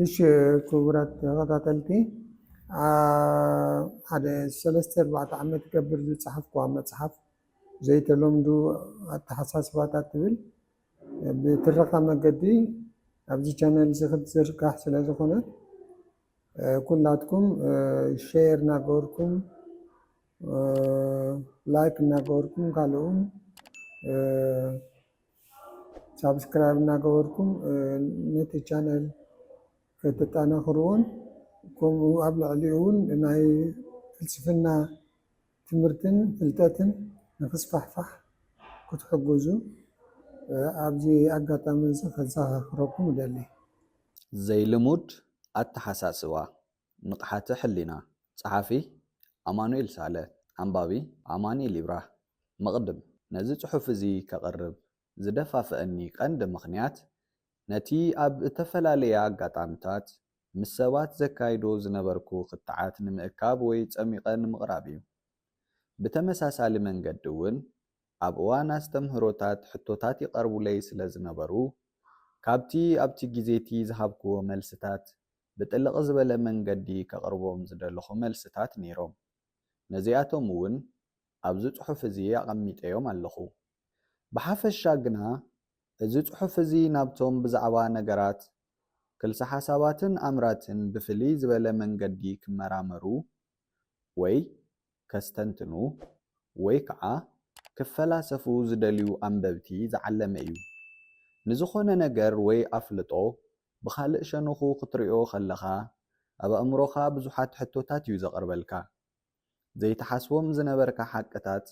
እሺ ክቡራት ተኸታተልቲ ሓደ 3-4 ዓመት ክገብር ዝፀሓፍኳ መፅሓፍ ዘይተለምዱ ኣተሓሳስባታት ትብል ብትረካ መገዲ ኣብዚ ቻነል ክትዝርጋሕ ስለ ዝኾነት ኩላትኩም ሼር እናገበርኩም ላይክ እናገበርኩም ካልኡ ሳብስክራይብ እናገበርኩም ነቲ ቻነል ከተጠናኽርዎን ከምኡ ኣብ ልዕሊኡ እውን ናይ ፍልስፍና ትምህርትን ፍልጠትን ንክስፋሕፋሕ ክትሕግዙ ኣብዚ ኣጋጣሚ እዚ ከዘኻኽረኩም ይደሊ። ዘይልሙድ ኣተሓሳስባ ንቕሓቲ ሕሊና ጸሓፊ ኣማኑኤል ሳለ ኣንባቢ ኣማኑኤል ይብራህ መቕድም ነዚ ጽሑፍ እዚ ከቕርብ ዝደፋፍአኒ ቀንዲ ምኽንያት ነቲ ኣብ እተፈላለየ ኣጋጣሚታት ምስ ሰባት ዘካይዶ ዝነበርኩ ክትዓት ንምእካብ ወይ ጸሚቐ ንምቕራብ እዩ። ብተመሳሳሊ መንገዲ እውን ኣብ እዋን ኣስተምህሮታት ሕቶታት ይቐርቡለይ ስለ ዝነበሩ ካብቲ ኣብቲ ግዜቲ ዝሃብክዎ መልስታት ብጥልቕ ዝበለ መንገዲ ከቕርቦም ዝደለኹ መልስታት ነይሮም። ነዚኣቶም እውን ኣብዚ ጽሑፍ እዚ ኣቐሚጠዮም ኣለኹ። ብሓፈሻ ግና እዚ ጽሑፍ እዚ ናብቶም ብዛዕባ ነገራት ክልሲ ሓሳባትን ኣምራትን ብፍልይ ዝበለ መንገዲ ክመራመሩ ወይ ከስተንትኑ ወይ ከዓ ክፈላሰፉ ዝደልዩ ኣንበብቲ ዝዓለመ እዩ። ንዝኾነ ነገር ወይ ኣፍልጦ ብኻልእ ሸነኹ ክትሪኦ ከለኻ ኣብ ኣእምሮኻ ብዙሓት ሕቶታት እዩ ዘቕርበልካ። ዘይተሓስቦም ዝነበርካ ሓቅታት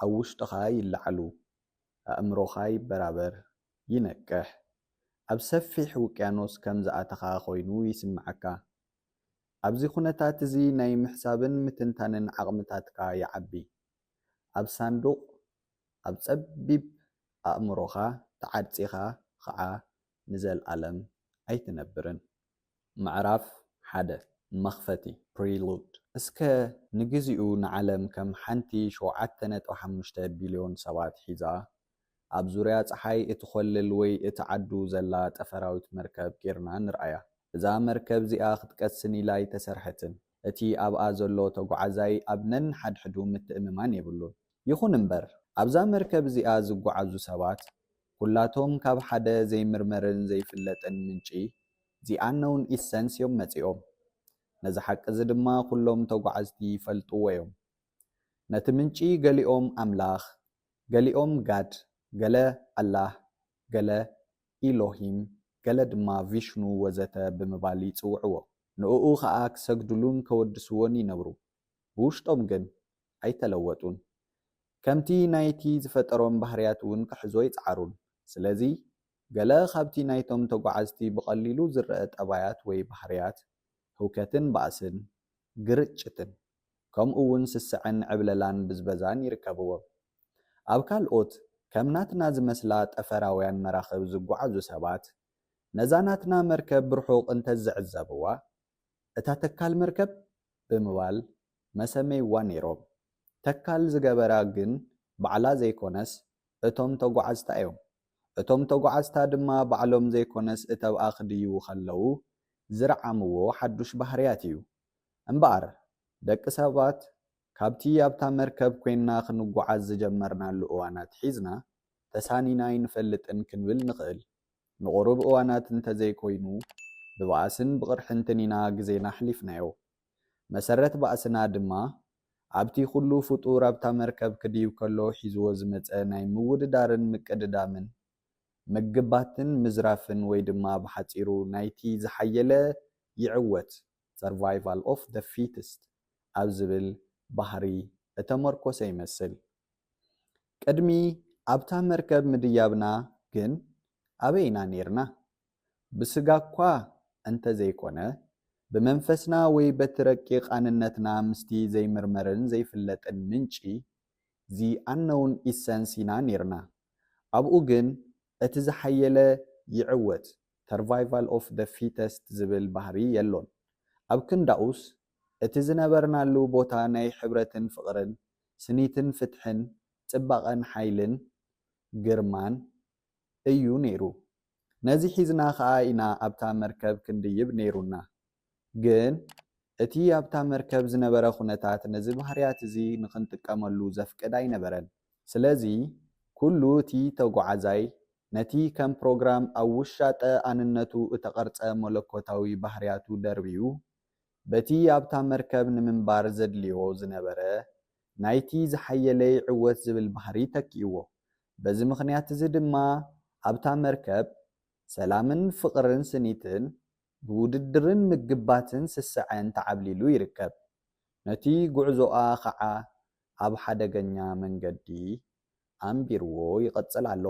ኣብ ውሽጥኻ ይለዓሉ፣ ኣእምሮኻ ይበራበር፣ ይነቅሕ፣ ኣብ ሰፊሕ ውቅያኖስ ከም ዝኣተኻ ኮይኑ ይስምዓካ። ኣብዚ ኩነታት እዚ ናይ ምሕሳብን ምትንታንን ዓቕምታትካ ይዓቢ። ኣብ ሳንዱቕ ኣብ ጸቢብ ኣእምሮኻ ተዓጺኻ ከዓ ንዘለኣለም ኣይትነብርን። ምዕራፍ 1 መኽፈቲ ፕሪሉድ እስከ ንግዚኡ ንዓለም ከም ሓንቲ 7.5 ቢልዮን ሰባት ሒዛ ኣብ ዙርያ ፀሓይ እትኸልል ወይ እትዓዱ ዘላ ጠፈራዊት መርከብ ጌርና ንርአያ። እዛ መርከብ እዚኣ ክትቀስን ኢላ ኣይተሰርሐትን። እቲ ኣብኣ ዘሎ ተጓዓዛይ ኣብ ነንሓድሕዱ ምትእምማን የብሉን። ይኹን እምበር ኣብዛ መርከብ እዚኣ ዝጓዓዙ ሰባት ኩላቶም ካብ ሓደ ዘይምርመርን ዘይፍለጥን ምንጪ ዚኣነውን ኢሰንስ እዮም መጺኦም። ነዚ ሓቂ እዚ ድማ ኩሎም ተጓዓዝቲ ይፈልጥዎ እዮም። ነቲ ምንጪ ገሊኦም ኣምላኽ፣ ገሊኦም ጋድ፣ ገለ ኣላህ፣ ገለ ኢሎሂም፣ ገለ ድማ ቪሽኑ ወዘተ ብምባል ይጽውዕዎ። ንዕኡ ከዓ ክሰግድሉን ከወድስዎን ይነብሩ። ብውሽጦም ግን ኣይተለወጡን። ከምቲ ናይቲ ዝፈጠሮም ባህርያት እውን ክሕዞ ይፀዓሩን። ስለዚ ገለ ካብቲ ናይቶም ተጓዓዝቲ ብቐሊሉ ዝረአ ጠባያት ወይ ባህርያት ህውከትን ባእስን፣ ግርጭትን፣ ከምኡ እውን ስስዕን ዕብለላን ብዝበዛን ይርከብዎም። ኣብ ካልኦት ከም ናትና ዝመስላ ጠፈራውያን መራኽብ ዝጓዓዙ ሰባት ነዛ ናትና መርከብ ብርሑቕ እንተዝዕዘብዋ እታ ተካል መርከብ ብምባል መሰመይዋ ነይሮም። ተካል ዝገበራ ግን ባዕላ ዘይኮነስ እቶም ተጓዓዝታ እዮም። እቶም ተጓዓዝታ ድማ ባዕሎም ዘይኮነስ እተብኣ ክድይቡ ከለዉ ዝረዓምዎ ሓዱሽ ባህርያት እዩ። እምበኣር ደቂ ሰባት ካብቲ ኣብታ መርከብ ኮይንና ክንጓዓዝ ዝጀመርናሉ እዋናት ሒዝና ተሳኒና ይንፈልጥን ክንብል ንኽእል። ንቑሩብ እዋናት እንተዘይኮይኑ ብባእስን ብቕርሕንትን ኢና ግዜና ሕሊፍናዮ። መሰረት ባእስና ድማ ኣብቲ ኩሉ ፍጡር ኣብታ መርከብ ክድይብ ከሎ ሒዝዎ ዝመፀ ናይ ምውድዳርን ምቅድዳምን ምግባትን ምዝራፍን ወይ ድማ ብሓፂሩ ናይቲ ዝሓየለ ይዕወት survival of the fittest ኣብ ዝብል ባህሪ እተመርኮሰ ይመስል። ቅድሚ ኣብታ መርከብ ምድያብና ግን ኣበይና ነርና? ብስጋ እኳ እንተዘይኮነ ብመንፈስና ወይ በቲ ረቂቕ ኣንነትና ምስቲ ዘይምርመርን ዘይፍለጥን ምንጪ ዚኣነውን ኢሰንስ ኢና ነርና። ኣብኡ ግን እቲ ዝሓየለ ይዕወት survival of the fittest ዝብል ባህሪ የሎን። ኣብ ክንዳኡስ እቲ ዝነበርናሉ ቦታ ናይ ሕብረትን ፍቕርን ስኒትን ፍትሕን ጽባቐን ሓይልን ግርማን እዩ ነይሩ። ነዚ ሒዝና ከዓ ኢና ኣብታ መርከብ ክንድይብ ነይሩና ግን እቲ ኣብታ መርከብ ዝነበረ ኩነታት ነዚ ባህርያት እዚ ንክንጥቀመሉ ዘፍቅድ ኣይነበረን ስለዚ ኩሉ እቲ ተጓዓዛይ ነቲ ከም ፕሮግራም ኣብ ውሻጠ ኣንነቱ እተቐርጸ መለኮታዊ ባህርያቱ ደርቢዩ በቲ ኣብታ መርከብ ንምንባር ዘድልዮ ዝነበረ ናይቲ ዝሓየለይ ዕወት ዝብል ባህሪ ተኪእዎ በዚ ምኽንያት እዚ ድማ ኣብታ መርከብ ሰላምን ፍቕርን ስኒትን ብውድድርን ምግባትን ስስዐን ተዓብሊሉ ይርከብ ነቲ ጉዕዞኣ ከዓ ኣብ ሓደገኛ መንገዲ ኣንቢርዎ ይቐጽል ኣሎ